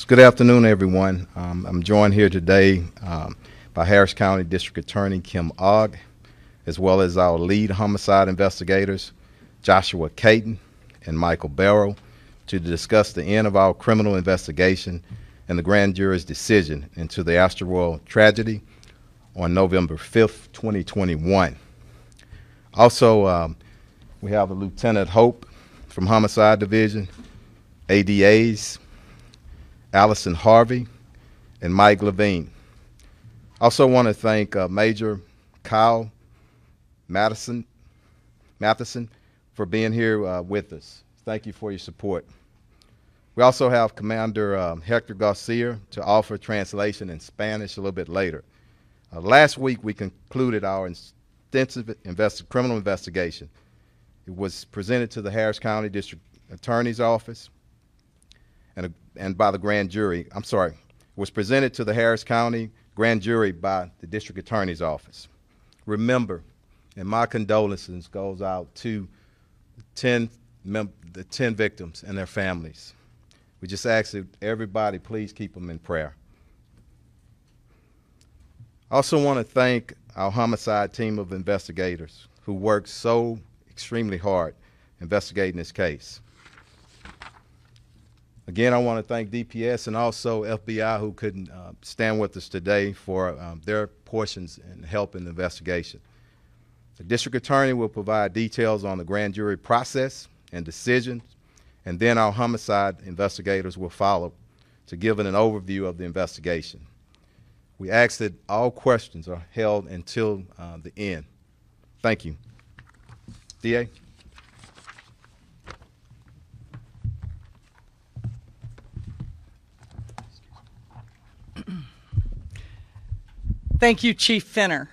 Good afternoon, everyone. I'm joined here today by Harris County District Attorney Kim Ogg, as well as our lead homicide investigators, Joshua Caden and Michael Barrow, to discuss the end of our criminal investigation and the grand jury's decision into the Astroworld tragedy on November 5th, 2021. Also, we have Lieutenant Hope from Homicide Division, ADAs, Allison Harvey, and Mike Levine. Also want to thank Major Kyle Matheson for being here with us. Thank you for your support. We also have Commander Hector Garcia to offer translation in Spanish a little bit later. Last week we concluded our extensive criminal investigation. It was presented to the Harris County District Attorney's Office and by the grand jury. It was presented to the Harris County grand jury by the District Attorney's Office. Remember, and my condolences goes out to the 10 victims and their families. We just ask that everybody please keep them in prayer. I also want to thank our homicide team of investigators who worked so extremely hard investigating this case. Again, I want to thank DPS and also FBI who couldn't stand with us today for their portions and help in the investigation. The district attorney will provide details on the grand jury process and decisions, and then our homicide investigators will follow to give an overview of the investigation. We ask that all questions are held until the end. Thank you. DA? Thank you, Chief Finner.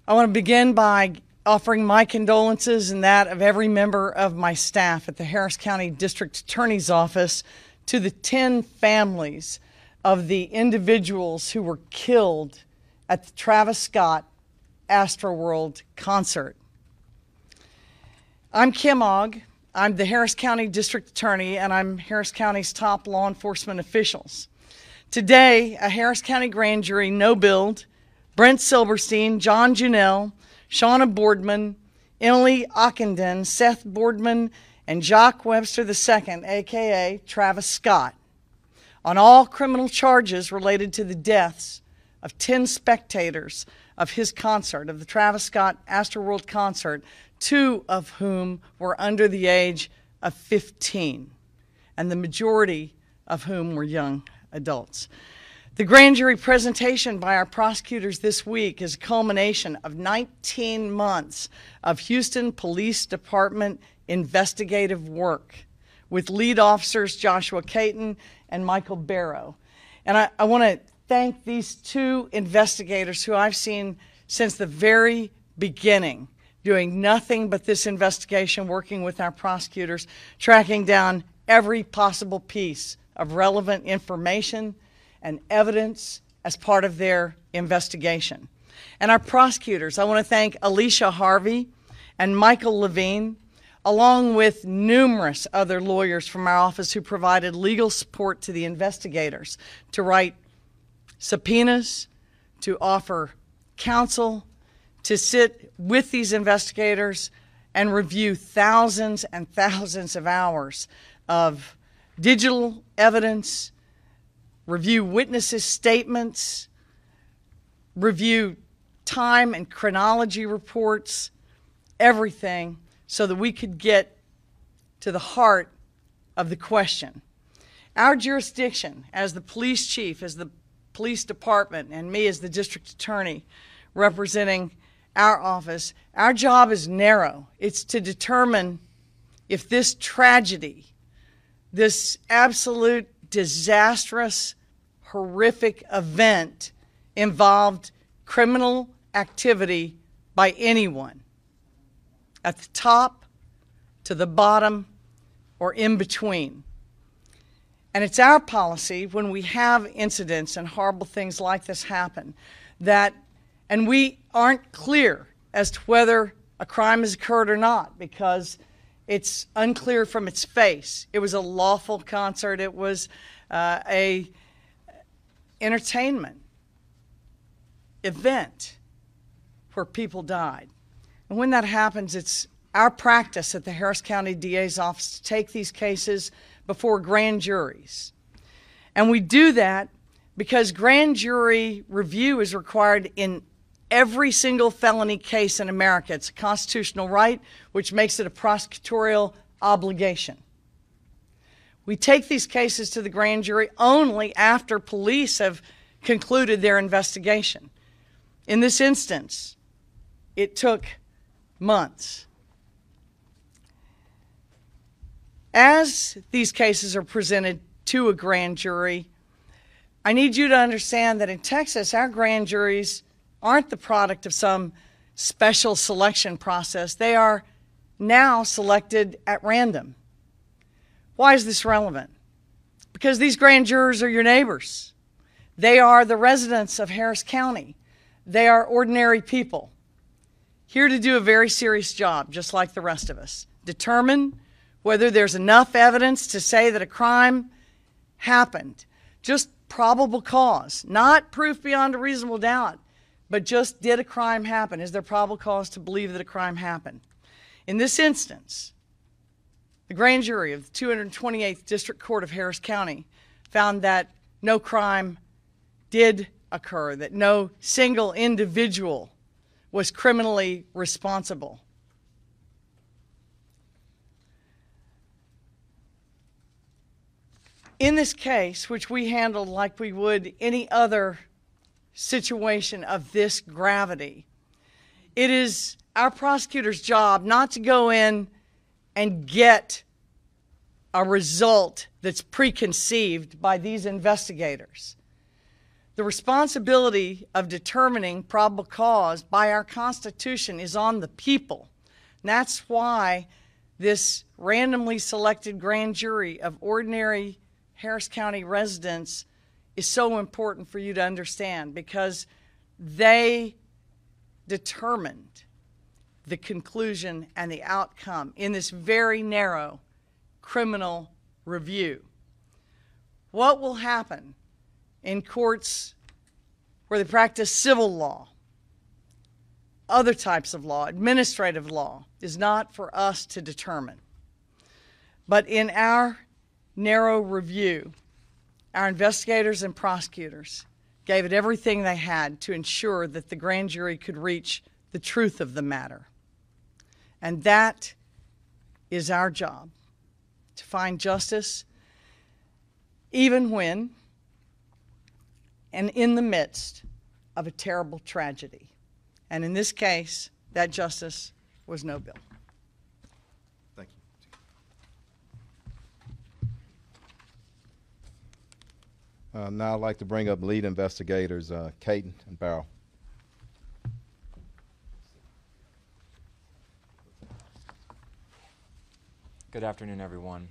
I want to begin by offering my condolences and that of every member of my staff at the Harris County District Attorney's Office to the 10 families of the individuals who were killed at the Travis Scott Astroworld concert. I'm Kim Ogg. I'm the Harris County District Attorney, and I'm Harris County's top law enforcement officials. Today, a Harris County grand jury no-billed Brent Silverstein, John Junell, Shauna Boardman, Emily Ockenden, Seth Boardman, and Jock Webster II, a.k.a. Travis Scott, on all criminal charges related to the deaths of 10 spectators of his concert, of the Travis Scott Astroworld concert, 2 of whom were under the age of 15, and the majority of whom were young adults. The grand jury presentation by our prosecutors this week is a culmination of 19 months of Houston Police Department investigative work with lead officers Joshua Caden and Michael Barrow. And I want to thank these 2 investigators who I've seen since the very beginning, doing nothing but this investigation, working with our prosecutors, tracking down every possible piece of relevant information and evidence as part of their investigation. And our prosecutors, I want to thank Alicia Harvey and Michael Levine, along with numerous other lawyers from our office who provided legal support to the investigators to write subpoenas, to offer counsel, to sit with these investigators and review thousands and thousands of hours of digital evidence, review witnesses' statements, review time and chronology reports, everything, so that we could get to the heart of the question. Our jurisdiction as the police chief, as the police department, and me as the district attorney representing our office, our job is narrow. It's to determine if this tragedy, this absolute disastrous, horrific event involved criminal activity by anyone, at the top, to the bottom, or in between. And it's our policy when we have incidents and horrible things like this happen that, and we aren't clear as to whether a crime has occurred or not, because It's unclear from its face. It was a lawful concert. It was a entertainment event where people died. And when that happens, it's our practice at the Harris County DA's office to take these cases before grand juries. And we do that because grand jury review is required in every single felony case in America. It's a constitutional right, which makes it a prosecutorial obligation. We take these cases to the grand jury only after police have concluded their investigation. In this instance, it took months. As these cases are presented to a grand jury, I need you to understand that in Texas, our grand juries aren't the product of some special selection process. They are now selected at random. Why is this relevant? Because these grand jurors are your neighbors. They are the residents of Harris County. They are ordinary people, here to do a very serious job, just like the rest of us. Determine whether there's enough evidence to say that a crime happened. Just probable cause, not proof beyond a reasonable doubt, but just did a crime happen? Is there probable cause to believe that a crime happened? In this instance, the grand jury of the 228th District Court of Harris County found that no crime did occur, that no single individual was criminally responsible. In this case, which we handled like we would any other situation of this gravity, it is our prosecutor's job not to go in and get a result that's preconceived by these investigators. The responsibility of determining probable cause by our Constitution is on the people. And that's why this randomly selected grand jury of ordinary Harris County residents is so important for you to understand, because they determined the conclusion and the outcome in this very narrow criminal review. What will happen in courts where they practice civil law, other types of law, administrative law, is not for us to determine. But in our narrow review, our investigators and prosecutors gave it everything they had to ensure that the grand jury could reach the truth of the matter. And that is our job, to find justice even when and in the midst of a terrible tragedy. And in this case, that justice was no bill. Thank you. Now I'd like to bring up lead investigators Caden and Barrow. Good afternoon, everyone.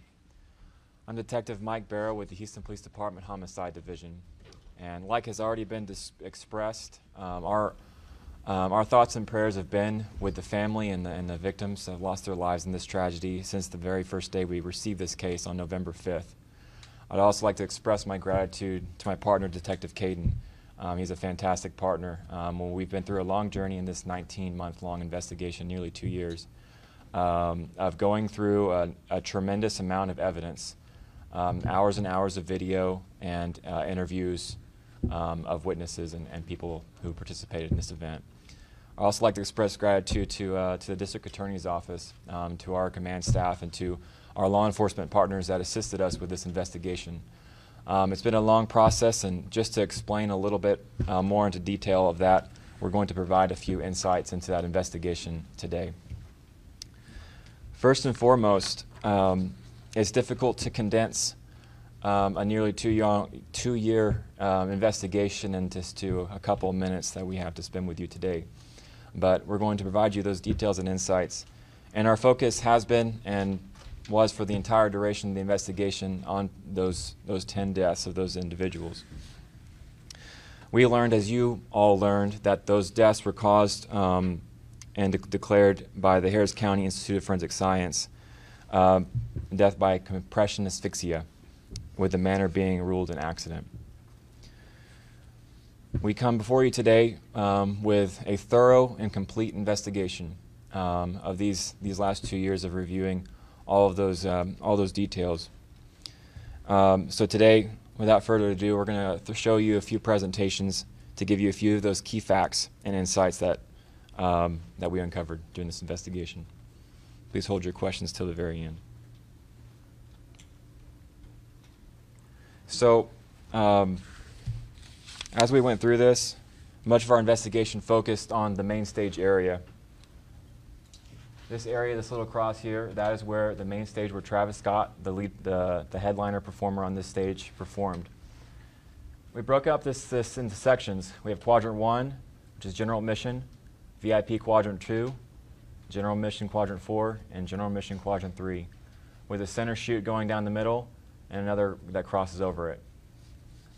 I'm Detective Mike Barrow with the Houston Police Department Homicide Division. And like has already been expressed, our thoughts and prayers have been with the family and the victims who have lost their lives in this tragedy since the very first day we received this case on November 5th. I'd also like to express my gratitude to my partner, Detective Caden. He's a fantastic partner. We've been through a long journey in this 19-month-long investigation, nearly 2 years, of going through a tremendous amount of evidence, hours and hours of video and interviews of witnesses and people who participated in this event. I'd also like to express gratitude to the District Attorney's Office, to our command staff, and to our law enforcement partners that assisted us with this investigation. It's been a long process, and just to explain a little bit more into detail of that, we're going to provide a few insights into that investigation today. First and foremost, it's difficult to condense a nearly two-year investigation into a couple of minutes that we have to spend with you today. But we're going to provide you those details and insights. And our focus has been and was for the entire duration of the investigation on those 10 deaths of those individuals. We learned, as you all learned, that those deaths were caused and declared by the Harris County Institute of Forensic Science death by compression asphyxia, with the manner being ruled an accident. We come before you today with a thorough and complete investigation of these last 2 years of reviewing all those details. So today, without further ado, we're going to show you a few presentations to give you a few of those key facts and insights that we uncovered during this investigation. Please hold your questions till the very end. So, as we went through this, much of our investigation focused on the main stage area. This area, this little cross here, that is where the main stage where Travis Scott, the headliner performer on this stage, performed. We broke up this into sections. We have Quadrant 1, which is General Admission, VIP Quadrant 2, General Admission Quadrant 4, and General Admission Quadrant 3, with a center chute going down the middle and another that crosses over it.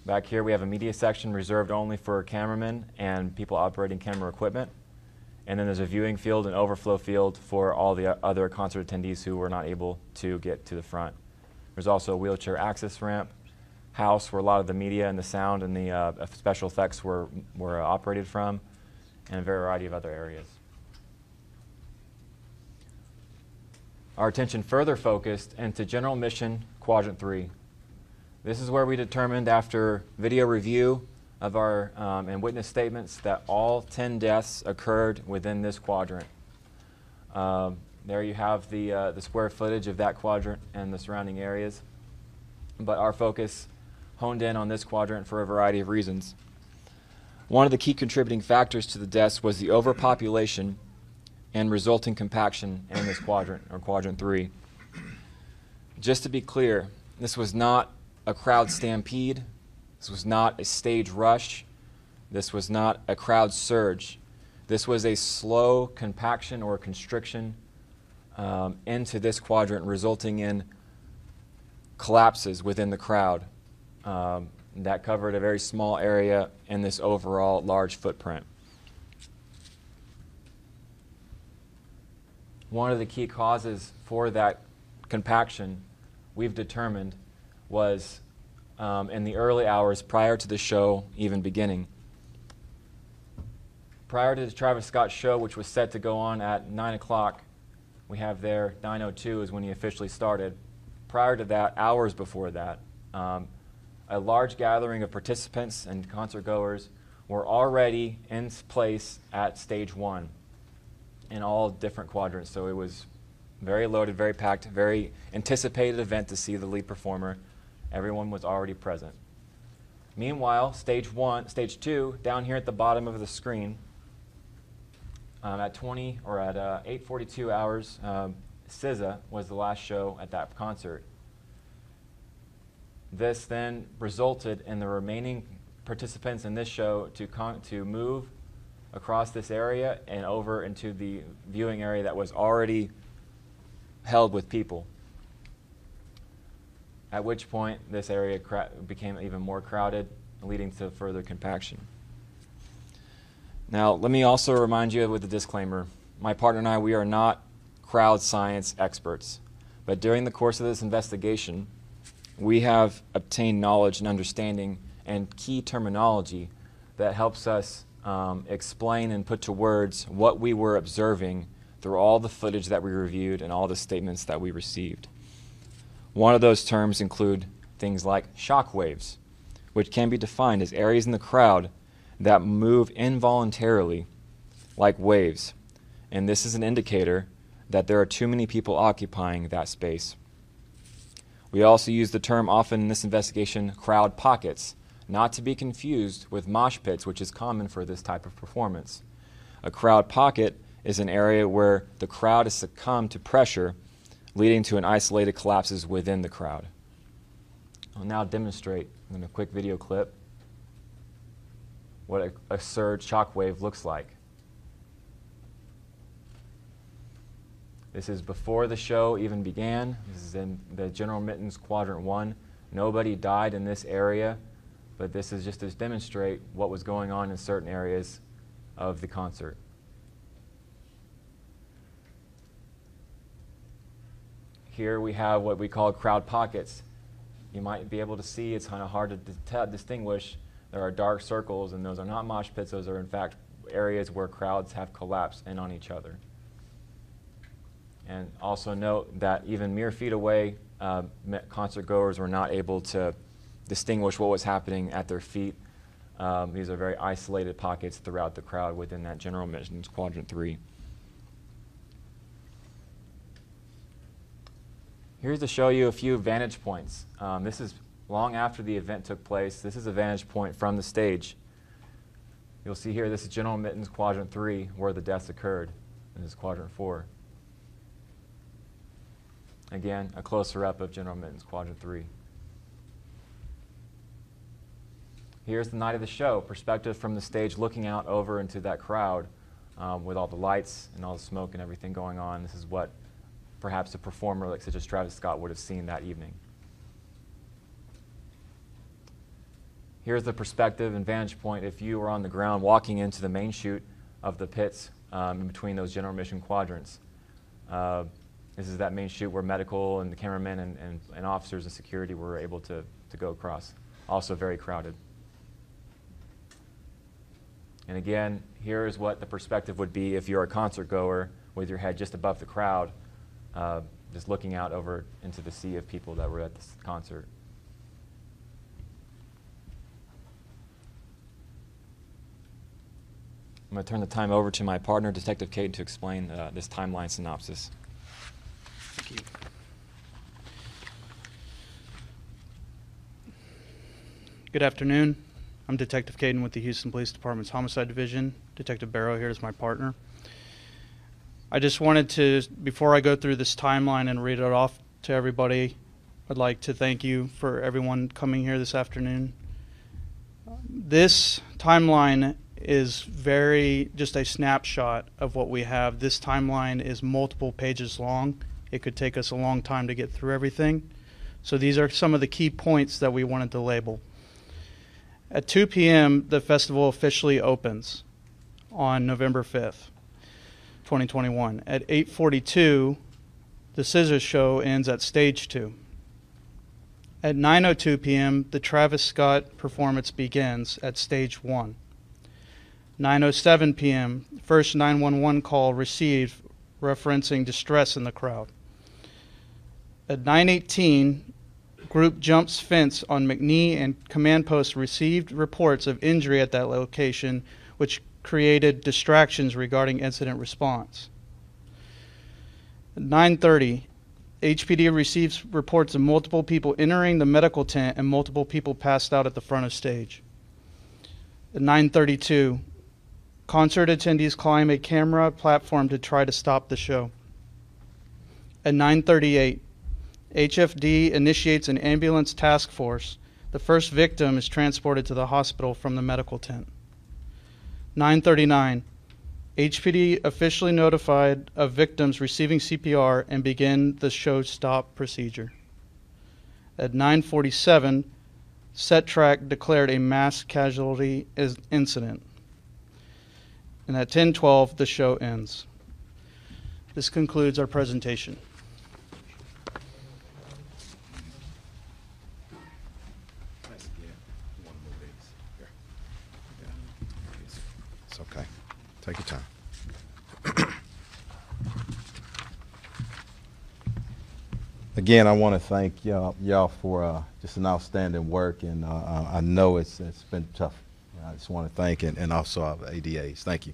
Back here we have a media section reserved only for cameramen and people operating camera equipment. And then there's a viewing field and overflow field for all the other concert attendees who were not able to get to the front. There's also a wheelchair access ramp, house where a lot of the media and the sound and the special effects were operated from, and a variety of other areas. Our attention further focused into General Admission Quadrant 3. This is where we determined, after video review of our and witness statements, that all 10 deaths occurred within this quadrant. There you have the square footage of that quadrant and the surrounding areas. But our focus honed in on this quadrant for a variety of reasons. One of the key contributing factors to the deaths was the overpopulation and resulting compaction in this quadrant, or Quadrant 3. Just to be clear, this was not a crowd stampede. This was not a stage rush. This was not a crowd surge. This was a slow compaction or constriction into this quadrant, resulting in collapses within the crowd that covered a very small area in this overall large footprint. One of the key causes for that compaction we've determined was in the early hours prior to the show even beginning. Prior to the Travis Scott show, which was set to go on at 9 o'clock, we have there 9:02 is when he officially started. Prior to that, hours before that, a large gathering of participants and concert goers were already in place at stage 1 in all different quadrants. So it was very loaded, very packed, very anticipated event to see the lead performer. Everyone was already present. Meanwhile, stage 2, down here at the bottom of the screen, at 8:42 hours, SZA was the last show at that concert. This then resulted in the remaining participants in this show to move across this area and over into the viewing area that was already held with people. At which point this area became even more crowded, leading to further compaction. Now, let me also remind you with a disclaimer. My partner and I, we are not crowd science experts, but during the course of this investigation, we have obtained knowledge and understanding and key terminology that helps us explain and put to words what we were observing through all the footage that we reviewed and all the statements that we received. One of those terms include things like shock waves, which can be defined as areas in the crowd that move involuntarily like waves. And this is an indicator that there are too many people occupying that space. We also use the term often in this investigation, crowd pockets, not to be confused with mosh pits, which is common for this type of performance. A crowd pocket is an area where the crowd has succumbed to pressure, leading to an isolated collapses within the crowd. I'll now demonstrate in a quick video clip what a surge shock wave looks like. This is before the show even began. This is in the General Admittance Quadrant 1. Nobody died in this area, but this is just to demonstrate what was going on in certain areas of the concert. Here we have what we call crowd pockets. You might be able to see, it's kind of hard to distinguish. There are dark circles, and those are not mosh pits. Those are, in fact, areas where crowds have collapsed in on each other. And also note that even mere feet away, concert goers were not able to distinguish what was happening at their feet. These are very isolated pockets throughout the crowd within that general admissions quadrant 3. Here's to show you a few vantage points. This is long after the event took place. This is a vantage point from the stage. You'll see here, this is general admittance quadrant 3 where the deaths occurred. This is quadrant 4. Again, a closer up of general admittance quadrant 3. Here's the night of the show, perspective from the stage looking out over into that crowd with all the lights and all the smoke and everything going on. This is what perhaps a performer like such as Travis Scott would have seen that evening. Here's the perspective and vantage point if you were on the ground walking into the main chute of the pits in between those general admission quadrants. This is that main chute where medical and the cameramen and officers and security were able to go across. Also very crowded. And again, here is what the perspective would be if you're a concert goer with your head just above the crowd, just looking out over into the sea of people that were at this concert. I'm going to turn the time over to my partner, Detective Caden, to explain this timeline synopsis. Thank you. Good afternoon. I'm Detective Caden with the Houston Police Department's Homicide Division. Detective Barrow here is my partner. I just wanted to, before I go through this timeline and read it off to everybody, I'd like to thank you for everyone coming here this afternoon. This timeline is just a snapshot of what we have. This timeline is multiple pages long. It could take us a long time to get through everything. So these are some of the key points that we wanted to label. At 2 p.m., the festival officially opens on November 5th, 2021. At 8:42, the Scissors Show ends at Stage 2. At 9:02 p.m., the Travis Scott performance begins at Stage 1. 9:07 p.m., first 911 call received referencing distress in the crowd. At 9:18, group jumps fence on McNee and command post received reports of injury at that location, which created distractions regarding incident response. At 9:30, HPD receives reports of multiple people entering the medical tent and multiple people passed out at the front of stage. At 9:32, concert attendees climb a camera platform to try to stop the show. At 9:38, HFD initiates an ambulance task force. The first victim is transported to the hospital from the medical tent. 9:39, HPD officially notified of victims receiving CPR and begin the show stop procedure. At 9:47, Set Track declared a mass casualty incident. And at 10:12, the show ends. This concludes our presentation. It's okay. Take your time. Again, I want to thank y'all for just an outstanding work, and I know it's been tough. I just want to thank and also our ADAs. Thank you.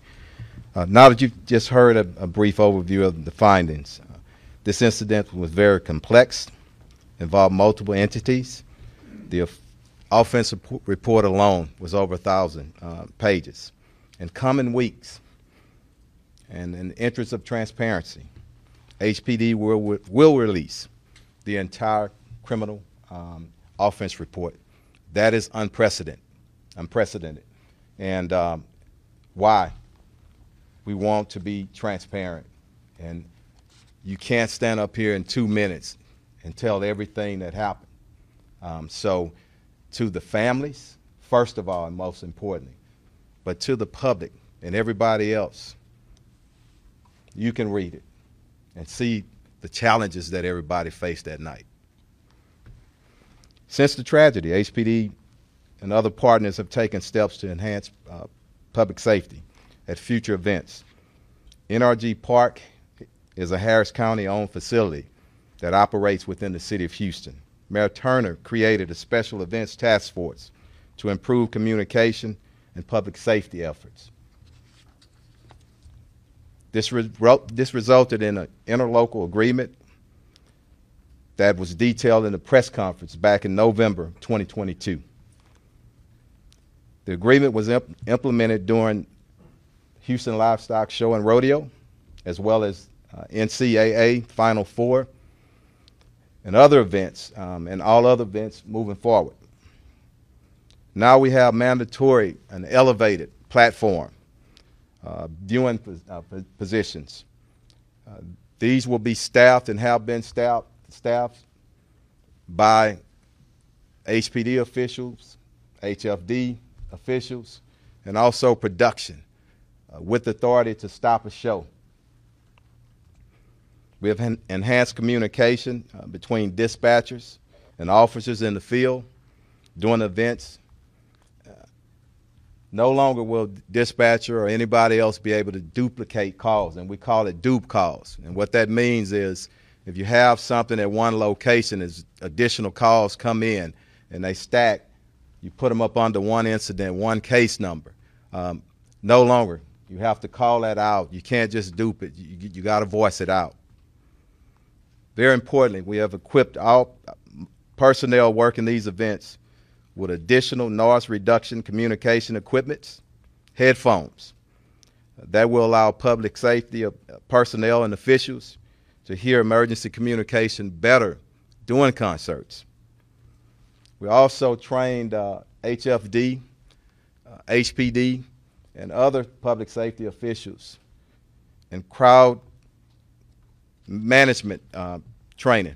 Now that you've just heard a brief overview of the findings, this incident was very complex, involved multiple entities. The offense report alone was over 1,000 pages. In coming weeks, and in the interest of transparency, HPD will release the entire criminal offense report. That is unprecedented. And why? We want to be transparent. And you can't stand up here in 2 minutes and tell everything that happened. So to the families, first of all and most importantly, but to the public and everybody else, you can read it and see the challenges that everybody faced that night. Since the tragedy, HPD and other partners have taken steps to enhance public safety at future events. NRG Park is a Harris County-owned facility that operates within the city of Houston. Mayor Turner created a special events task force to improve communication and public safety efforts. This resulted in an interlocal agreement that was detailed in a press conference back in November 2022. The agreement was implemented during Houston Livestock Show and Rodeo, as well as NCAA Final Four and other events, and all other events moving forward. Now we have mandatory and elevated platform viewing positions. These will be staffed and have been staffed by HPD officials, HFD officials, and also production with authority to stop a show. We have enhanced communication between dispatchers and officers in the field during events. No longer will dispatcher or anybody else be able to duplicate calls, and we call it dupe calls. And what that means is if you have something at one location, as additional calls come in and they stack, you put them up under one incident, one case number. No longer. You have to call that out. You can't just dupe it. You got to voice it out. Very importantly, we have equipped all personnel working these events with additional noise reduction communication equipment, headphones. That will allow public safety personnel and officials to hear emergency communication better during concerts. We also trained HFD, HPD, and other public safety officials in crowd management training